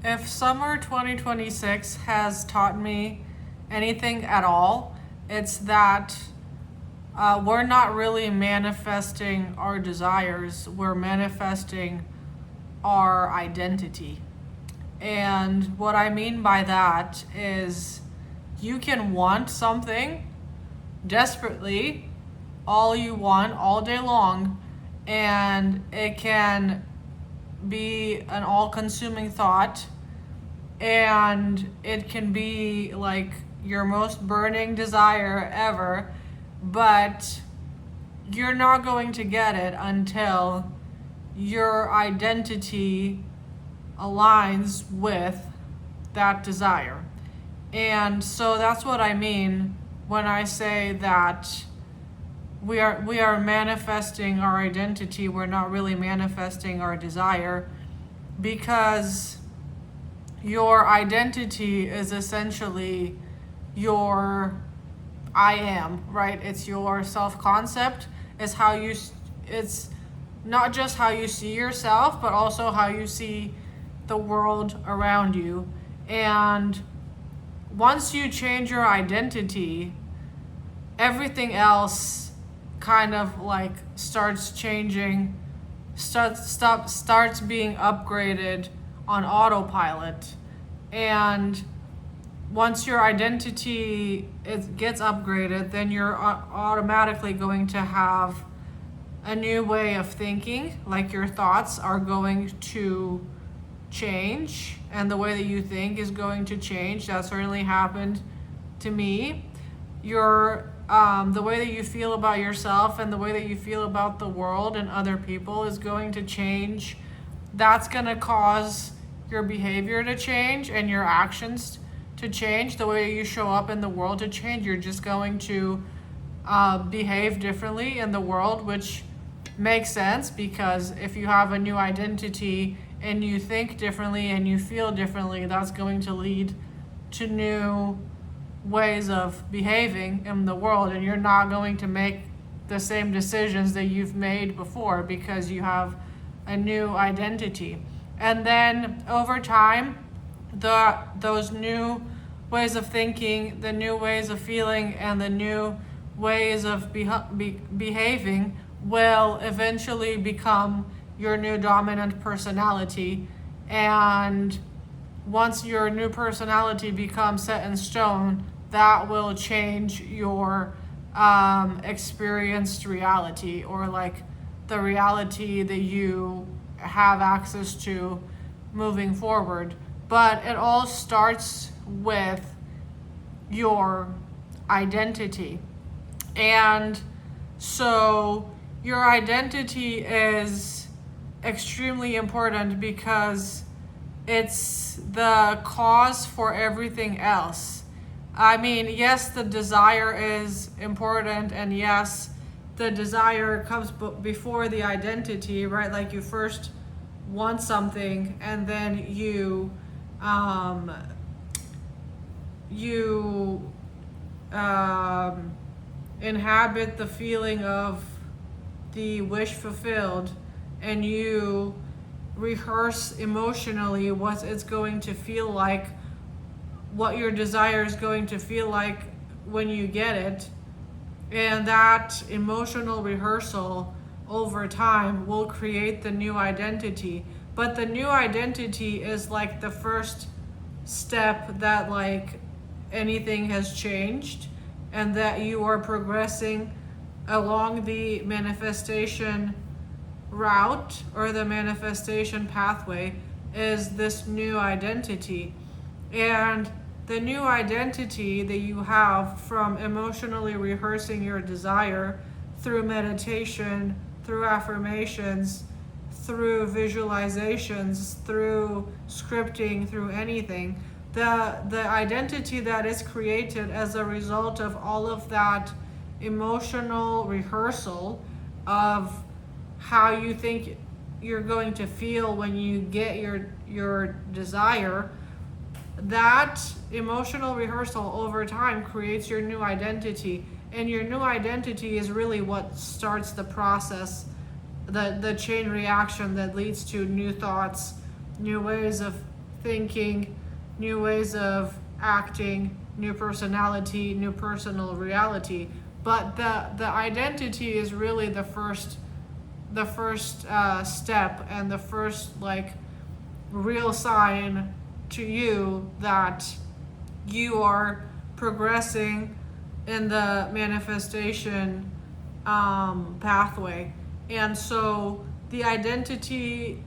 If summer 2026 has taught me anything at all, it's that we're not really manifesting our desires, we're manifesting our identity. And what I mean by that is you can want something desperately all you want all day long, and it can be an all consuming thought, and it can be like your most burning desire ever, but you're not going to get it until your identity aligns with that desire. And so that's what I mean when I say that we are manifesting our identity. We're not really manifesting our desire, because your identity is essentially your I am, right? It's your self-concept. It's not just how you see yourself, but also how you see the world around you. And once you change your identity, everything else kind of like starts changing, starts being upgraded on autopilot. And once your identity gets upgraded, then you're automatically going to have a new way of thinking. Like your thoughts are going to change, and the way that you think is going to change. That certainly happened to me. The way that you feel about yourself and the way that you feel about the world and other people is going to change. That's going to cause your behavior to change and your actions to change, the way you show up in the world to change. You're just going to behave differently in the world, which makes sense, because if you have a new identity and you think differently and you feel differently, that's going to lead to new ways of behaving in the world, and you're not going to make the same decisions that you've made before because you have a new identity. And then over time, those new ways of thinking, the new ways of feeling, and the new ways of behaving will eventually become your new dominant personality. And once your new personality becomes set in stone, that will change your experienced reality, or like the reality that you have access to moving forward. But it all starts with your identity. And so your identity is extremely important because it's the cause for everything else. I mean, yes, the desire is important, and yes, the desire comes before the identity, right? Like you first want something, and then you inhabit the feeling of the wish fulfilled, and you rehearse emotionally what it's going to feel like, what your desire is going to feel like when you get it. And that emotional rehearsal over time will create the new identity. But the new identity is like the first step that like anything has changed, and that you are progressing along the manifestation route, or the manifestation pathway, is this new identity. And the new identity that you have from emotionally rehearsing your desire through meditation, through affirmations, through visualizations, through scripting, through anything, the identity that is created as a result of all of that emotional rehearsal of how you think you're going to feel when you get your desire, that emotional rehearsal over time creates your new identity. And your new identity is really what starts the process, the chain reaction that leads to new thoughts, new ways of thinking, new ways of acting, new personality, new personal reality. But the identity is really the first step, and the first like real sign to you that you are progressing in the manifestation pathway. And so the identity,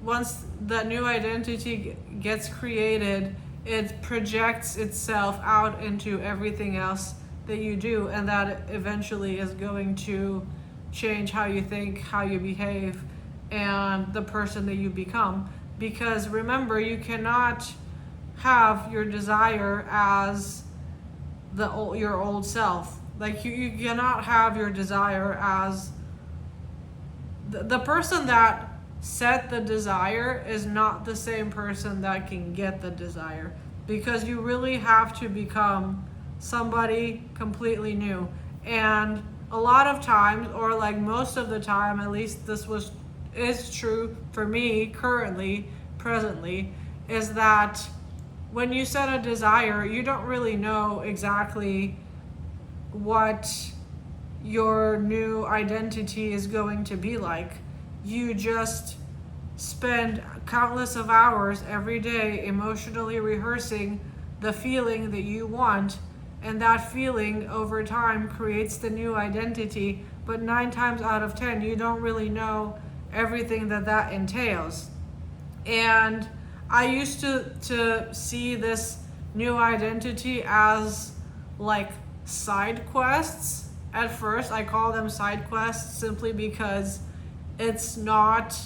once the new identity gets created, it projects itself out into everything else that you do, and that eventually is going to change how you think, how you behave, and the person that you become. Because remember, you cannot have your desire as your old self. Like you cannot have your desire as the person that set the desire is not the same person that can get the desire, because you really have to become somebody completely new. And a lot of times, or like most of the time, at least is true for me currently, presently, is that when you set a desire, you don't really know exactly what your new identity is going to be like. You just spend countless of hours every day emotionally rehearsing the feeling that you want, and that feeling over time creates the new identity. But 9 times out of 10, you don't really know everything that entails. And I used to see this new identity as like side quests. At first, I call them side quests simply because it's not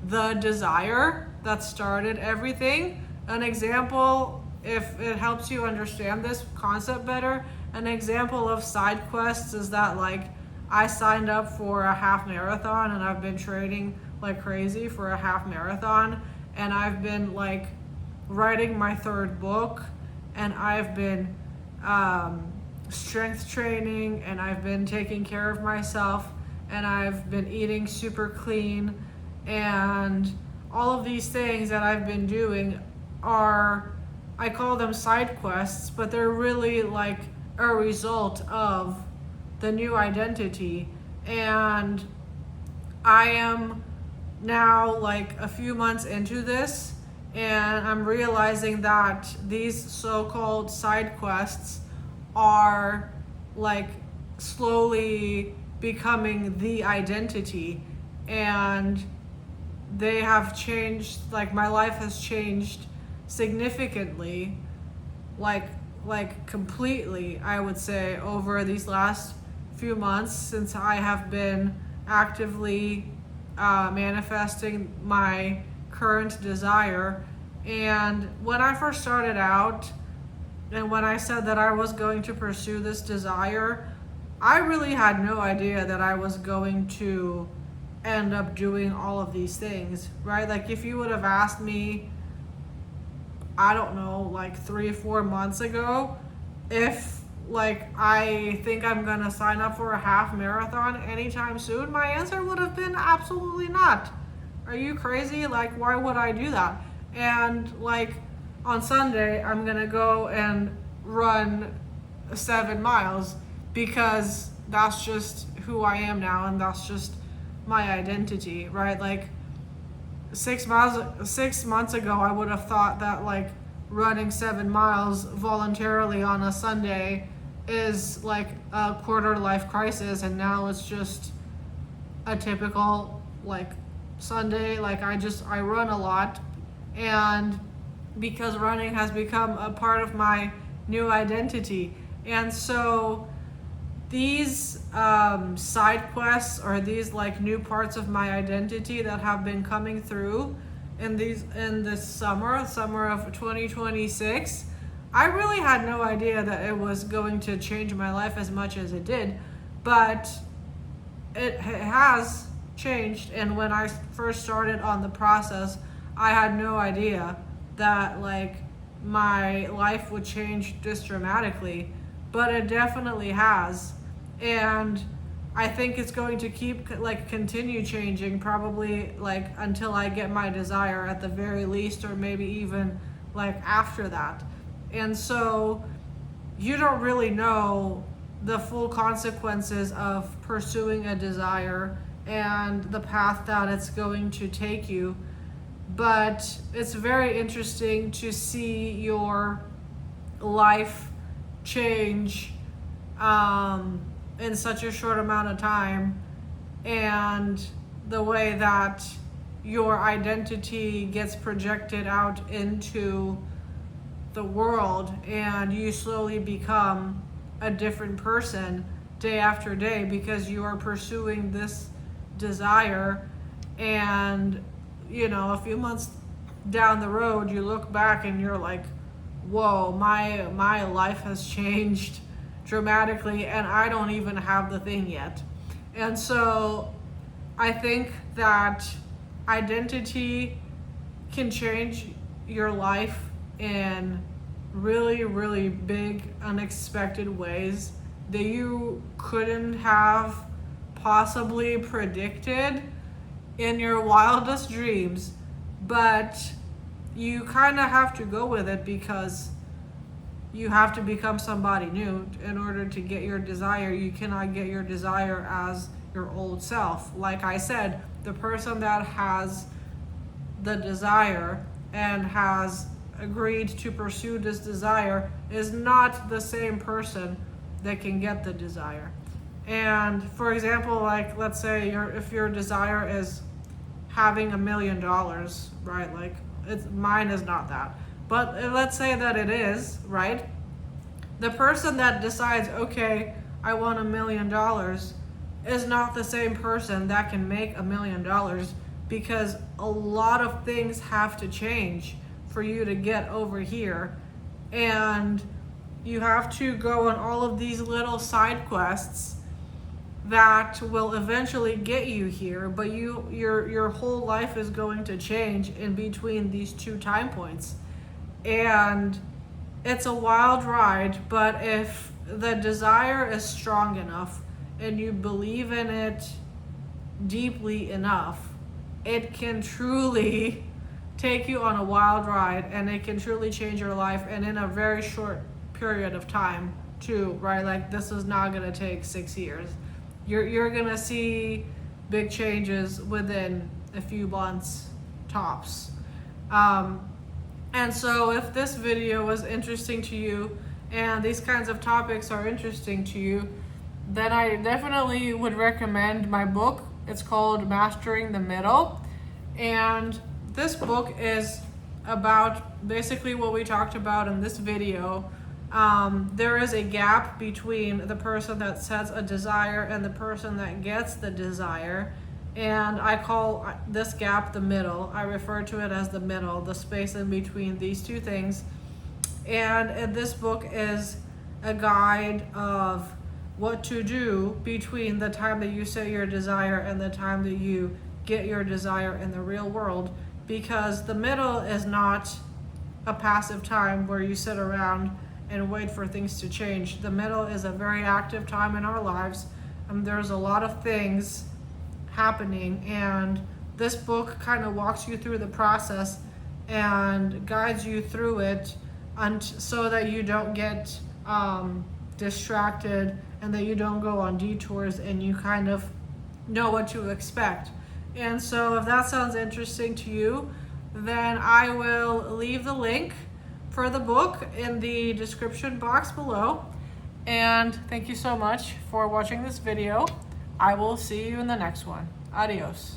the desire that started everything. An example, if it helps you understand this concept better, an example of side quests is that like I signed up for a half marathon, and I've been training like crazy for a half marathon, and I've been like writing my 3rd book, and I've been strength training, and I've been taking care of myself, and I've been eating super clean, and all of these things that I've been doing are, I call them side quests, but they're really like a result of the new identity. And I am now like a few months into this, and I'm realizing that these so-called side quests are like slowly becoming the identity, and they have changed, like my life has changed significantly, like completely, I would say, over these last few months, since I have been actively manifesting my current desire. And when I first started out, and when I said that I was going to pursue this desire, I really had no idea that I was going to end up doing all of these things, right? Like if you would have asked me, I don't know, like 3-4 months ago, if like I think I'm gonna sign up for a half marathon anytime soon, my answer would have been absolutely not. Are you crazy? Like, why would I do that? And like on Sunday, I'm gonna go and run 7 miles, because that's just who I am now, and that's just my identity, right? Like 6 months ago, I would have thought that like running 7 miles voluntarily on a Sunday is like a quarter life crisis, and now it's just a typical like Sunday. Like I run a lot, and because running has become a part of my new identity. And so these side quests, or these like new parts of my identity that have been coming through in this summer of 2026, I really had no idea that it was going to change my life as much as it did, but it has changed. And when I first started on the process, I had no idea that like my life would change this dramatically, but it definitely has. And I think it's going to keep like continue changing probably like until I get my desire at the very least, or maybe even like after that. And so you don't really know the full consequences of pursuing a desire and the path that it's going to take you. But it's very interesting to see your life change in such a short amount of time, and the way that your identity gets projected out into the world, and you slowly become a different person day after day because you are pursuing this desire. And a few months down the road you look back and you're like, whoa, my life has changed dramatically, and I don't even have the thing yet. And so I think that identity can change your life in really, really big, unexpected ways that you couldn't have possibly predicted in your wildest dreams. But you kind of have to go with it, because you have to become somebody new in order to get your desire. You cannot get your desire as your old self. Like I said, the person that has the desire and has agreed to pursue this desire is not the same person that can get the desire. And for example, like let's say if your desire is having $1 million, right? Like mine is not that. But let's say that it is, right? The person that decides, okay, I want $1 million, is not the same person that can make $1 million, because a lot of things have to change for you to get over here. And you have to go on all of these little side quests that will eventually get you here, but your whole life is going to change in between these two time points. And it's a wild ride, but if the desire is strong enough and you believe in it deeply enough, it can truly take you on a wild ride, and it can truly change your life, and in a very short period of time too, right? Like this is not going to take 6 years. You're going to see big changes within a few months tops. And so if this video was interesting to you and these kinds of topics are interesting to you, then I definitely would recommend my book. It's called Mastering the Middle. And this book is about basically what we talked about in this video. There is a gap between the person that sets a desire and the person that gets the desire. And I call this gap the middle. I refer to it as the middle, the space in between these two things. And this book is a guide of what to do between the time that you set your desire and the time that you get your desire in the real world. Because the middle is not a passive time where you sit around and wait for things to change. The middle is a very active time in our lives, and there's a lot of things happening, and this book kind of walks you through the process and guides you through it, so that you don't get distracted and that you don't go on detours, and you kind of know what to expect. And so if that sounds interesting to you, then I will leave the link for the book in the description box below. And thank you so much for watching this video. I will see you in the next one. Adios.